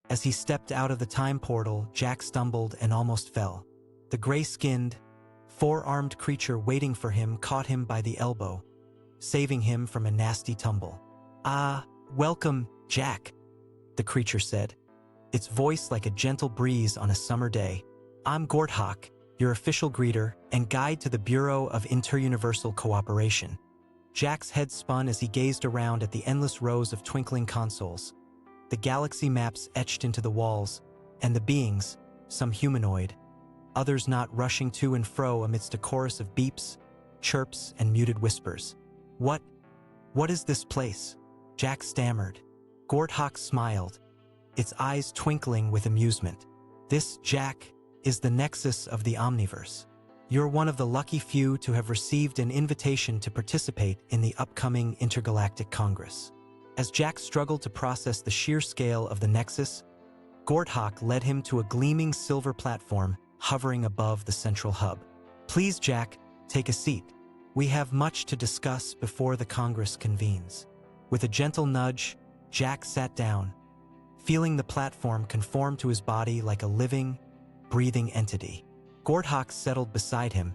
As he stepped out of the time portal, Jack stumbled and almost fell. The gray-skinned, four-armed creature waiting for him caught him by the elbow, saving him from a nasty tumble. "Ah, welcome, Jack," the creature said, its voice like a gentle breeze on a summer day. "I'm Gorthok, your official greeter and guide to the Bureau of Interuniversal Cooperation." Jack's head spun as he gazed around at the endless rows of twinkling consoles, the galaxy maps etched into the walls, and the beings, some humanoid, others not, rushing to and fro amidst a chorus of beeps, chirps, and muted whispers. What is this place?" Jack stammered. Gorthok smiled, its eyes twinkling with amusement. "This, Jack, is the nexus of the Omniverse. You're one of the lucky few to have received an invitation to participate in the upcoming Intergalactic Congress." As Jack struggled to process the sheer scale of the nexus, Gorthok led him to a gleaming silver platform hovering above the central hub. "Please, Jack, take a seat. We have much to discuss before the Congress convenes." With a gentle nudge, Jack sat down, feeling the platform conform to his body like a living, breathing entity. Gorthok settled beside him,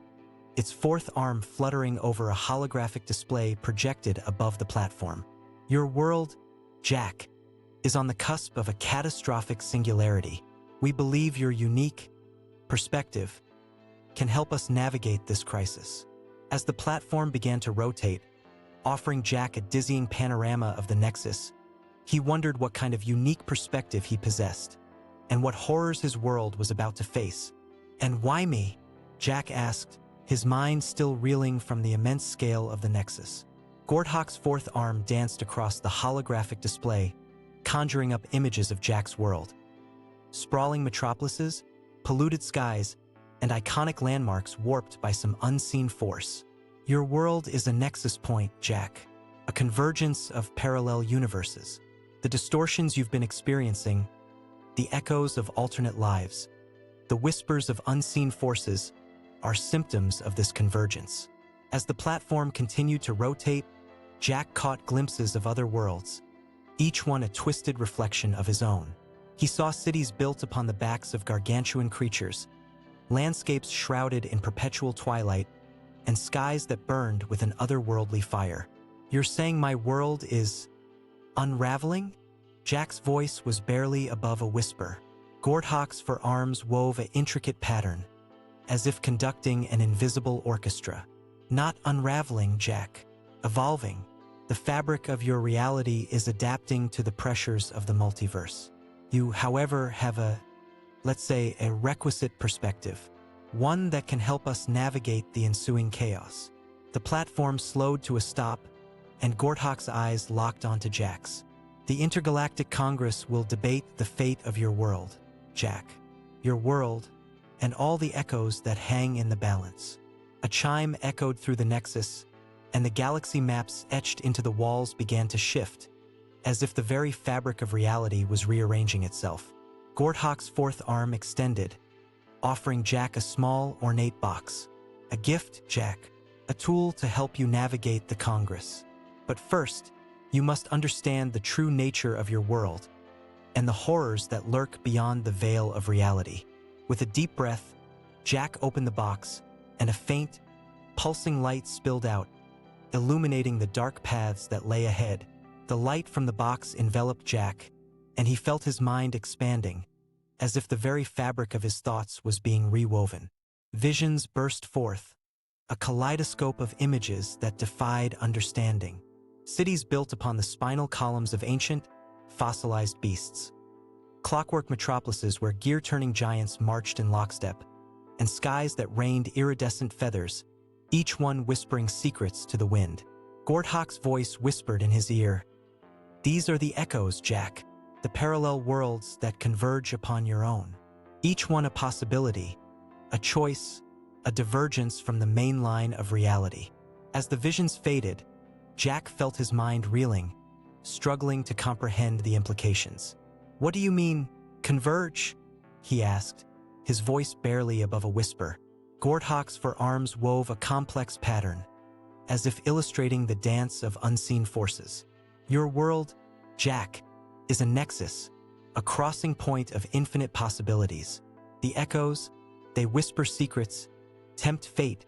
its fourth arm fluttering over a holographic display projected above the platform. "Your world, Jack, is on the cusp of a catastrophic singularity. We believe your unique perspective can help us navigate this crisis." As the platform began to rotate, offering Jack a dizzying panorama of the Nexus, he wondered what kind of unique perspective he possessed, and what horrors his world was about to face. "And why me?" Jack asked, his mind still reeling from the immense scale of the Nexus. Gorthok's fourth arm danced across the holographic display, conjuring up images of Jack's world. Sprawling metropolises, polluted skies, and iconic landmarks warped by some unseen force. "Your world is a nexus point, Jack, a convergence of parallel universes. The distortions you've been experiencing, the echoes of alternate lives, the whispers of unseen forces, are symptoms of this convergence." As the platform continued to rotate, Jack caught glimpses of other worlds, each one a twisted reflection of his own. He saw cities built upon the backs of gargantuan creatures, landscapes shrouded in perpetual twilight, and skies that burned with an otherworldly fire. "You're saying my world is unraveling?" Jack's voice was barely above a whisper. Gorthok's forearms wove an intricate pattern, as if conducting an invisible orchestra. "Not unraveling, Jack. Evolving. The fabric of your reality is adapting to the pressures of the multiverse. You, however, have let's say, a requisite perspective, one that can help us navigate the ensuing chaos." The platform slowed to a stop, and Gorthok's eyes locked onto Jack's. "The Intergalactic Congress will debate the fate of your world, Jack. Your world, and all the echoes that hang in the balance." A chime echoed through the Nexus, and the galaxy maps etched into the walls began to shift, as if the very fabric of reality was rearranging itself. Gorthok's fourth arm extended, offering Jack a small, ornate box. "A gift, Jack. A tool to help you navigate the Congress. But first, you must understand the true nature of your world, and the horrors that lurk beyond the veil of reality." With a deep breath, Jack opened the box, and a faint, pulsing light spilled out, illuminating the dark paths that lay ahead. The light from the box enveloped Jack, and he felt his mind expanding, as if the very fabric of his thoughts was being rewoven. Visions burst forth, a kaleidoscope of images that defied understanding. Cities built upon the spinal columns of ancient, fossilized beasts. Clockwork metropolises where gear-turning giants marched in lockstep, and skies that rained iridescent feathers, each one whispering secrets to the wind. Gorthok's voice whispered in his ear, "These are the echoes, Jack, the parallel worlds that converge upon your own. Each one a possibility, a choice, a divergence from the main line of reality." As the visions faded, Jack felt his mind reeling, struggling to comprehend the implications. "What do you mean, converge?" he asked, his voice barely above a whisper. Gorthok's forearms wove a complex pattern, as if illustrating the dance of unseen forces. "Your world, Jack, is a nexus, a crossing point of infinite possibilities. The echoes, they whisper secrets, tempt fate,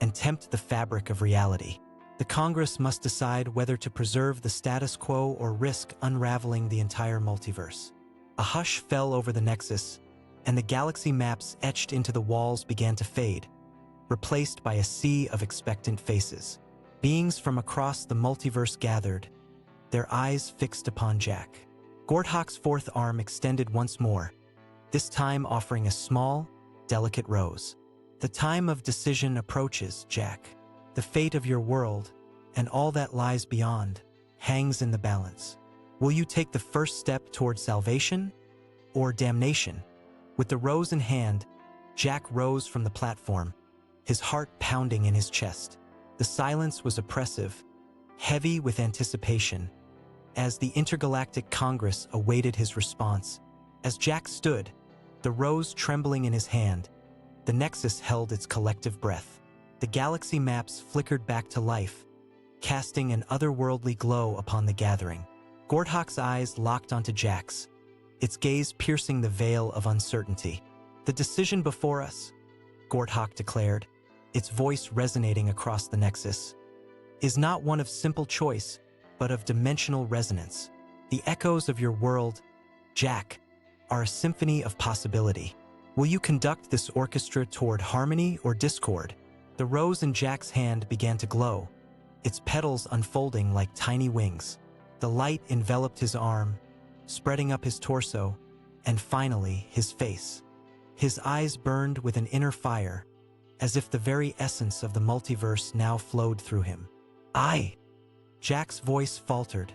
and tempt the fabric of reality. The Congress must decide whether to preserve the status quo or risk unraveling the entire multiverse. A hush fell over the Nexus, and the galaxy maps etched into the walls began to fade, replaced by a sea of expectant faces. Beings from across the multiverse gathered, their eyes fixed upon Jack. Gordhawk's fourth arm extended once more, this time offering a small, delicate rose. The time of decision approaches, Jack. The fate of your world, and all that lies beyond, hangs in the balance. Will you take the first step toward salvation or damnation? With the rose in hand, Jack rose from the platform, his heart pounding in his chest. The silence was oppressive, heavy with anticipation, as the Intergalactic Congress awaited his response. As Jack stood, the rose trembling in his hand, the Nexus held its collective breath. The galaxy maps flickered back to life, casting an otherworldly glow upon the gathering. Gordhawk's eyes locked onto Jack's, its gaze piercing the veil of uncertainty. "The decision before us," Gordhawk declared, its voice resonating across the Nexus, "is not one of simple choice, but of dimensional resonance. The echoes of your world, Jack, are a symphony of possibility. Will you conduct this orchestra toward harmony or discord?" The rose in Jack's hand began to glow, its petals unfolding like tiny wings. The light enveloped his arm, spreading up his torso, and finally his face. His eyes burned with an inner fire, as if the very essence of the multiverse now flowed through him. "I!" Jack's voice faltered,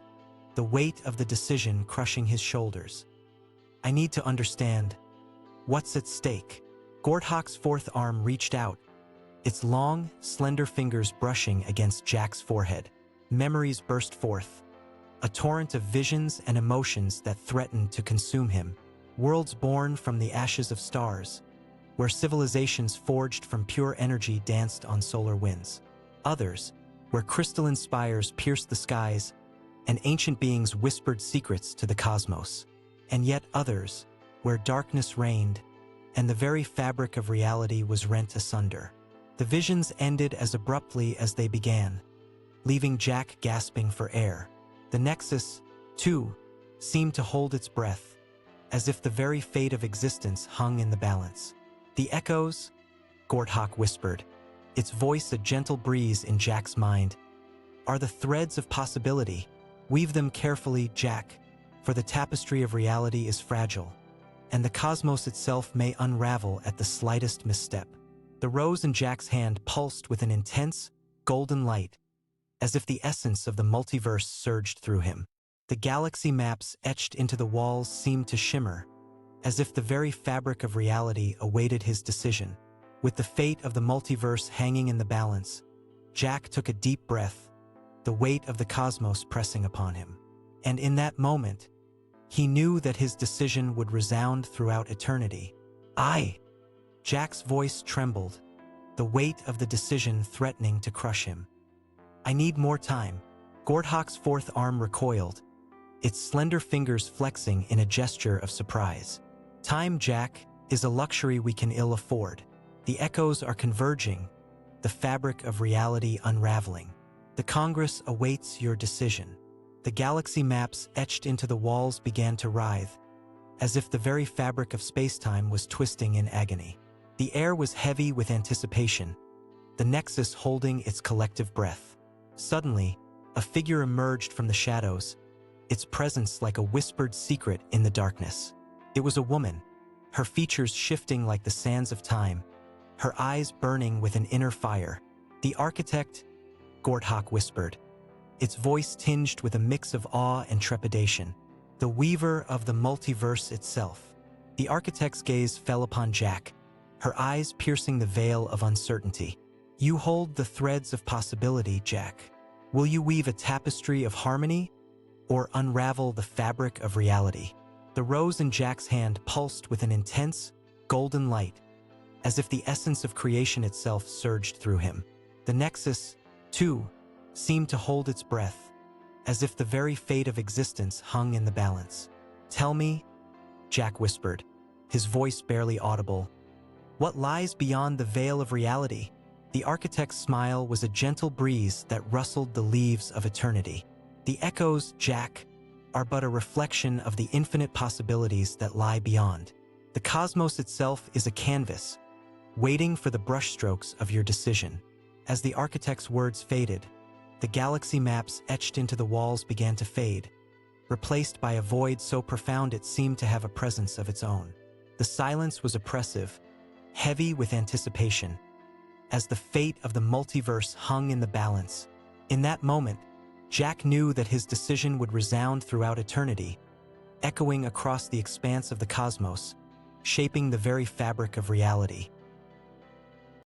the weight of the decision crushing his shoulders. "I need to understand. What's at stake?" Gordhawk's fourth arm reached out, its long, slender fingers brushing against Jack's forehead. Memories burst forth, a torrent of visions and emotions that threatened to consume him. Worlds born from the ashes of stars, where civilizations forged from pure energy danced on solar winds. Others, where crystalline spires pierced the skies and ancient beings whispered secrets to the cosmos. And yet others, where darkness reigned and the very fabric of reality was rent asunder. The visions ended as abruptly as they began, leaving Jack gasping for air. The Nexus, too, seemed to hold its breath, as if the very fate of existence hung in the balance. "The echoes," Gordhawk whispered, its voice a gentle breeze in Jack's mind, "are the threads of possibility. Weave them carefully, Jack, for the tapestry of reality is fragile, and the cosmos itself may unravel at the slightest misstep." The rose in Jack's hand pulsed with an intense, golden light, as if the essence of the multiverse surged through him. The galaxy maps etched into the walls seemed to shimmer, as if the very fabric of reality awaited his decision. With the fate of the multiverse hanging in the balance, Jack took a deep breath, the weight of the cosmos pressing upon him. And in that moment, he knew that his decision would resound throughout eternity. "I!" Jack's voice trembled, the weight of the decision threatening to crush him. "I need more time." Gordhawk's fourth arm recoiled, its slender fingers flexing in a gesture of surprise. "Time, Jack, is a luxury we can ill afford. The echoes are converging, the fabric of reality unraveling. The Congress awaits your decision." The galaxy maps etched into the walls began to writhe, as if the very fabric of spacetime was twisting in agony. The air was heavy with anticipation, the Nexus holding its collective breath. Suddenly, a figure emerged from the shadows, its presence like a whispered secret in the darkness. It was a woman, her features shifting like the sands of time, her eyes burning with an inner fire. "The architect," Gordhawk whispered, its voice tinged with a mix of awe and trepidation. "The weaver of the multiverse itself." The architect's gaze fell upon Jack, her eyes piercing the veil of uncertainty. "You hold the threads of possibility, Jack. Will you weave a tapestry of harmony or unravel the fabric of reality?" The rose in Jack's hand pulsed with an intense, golden light, as if the essence of creation itself surged through him. The Nexus, too, seemed to hold its breath, as if the very fate of existence hung in the balance. "Tell me," Jack whispered, his voice barely audible. What lies beyond the veil of reality? The architect's smile was a gentle breeze that rustled the leaves of eternity. The echoes, Jack, are but a reflection of the infinite possibilities that lie beyond. The cosmos itself is a canvas, waiting for the brushstrokes of your decision. As the architect's words faded, the galaxy maps etched into the walls began to fade, replaced by a void so profound it seemed to have a presence of its own. The silence was oppressive, heavy with anticipation, as the fate of the multiverse hung in the balance. In that moment, Jack knew that his decision would resound throughout eternity, echoing across the expanse of the cosmos, shaping the very fabric of reality.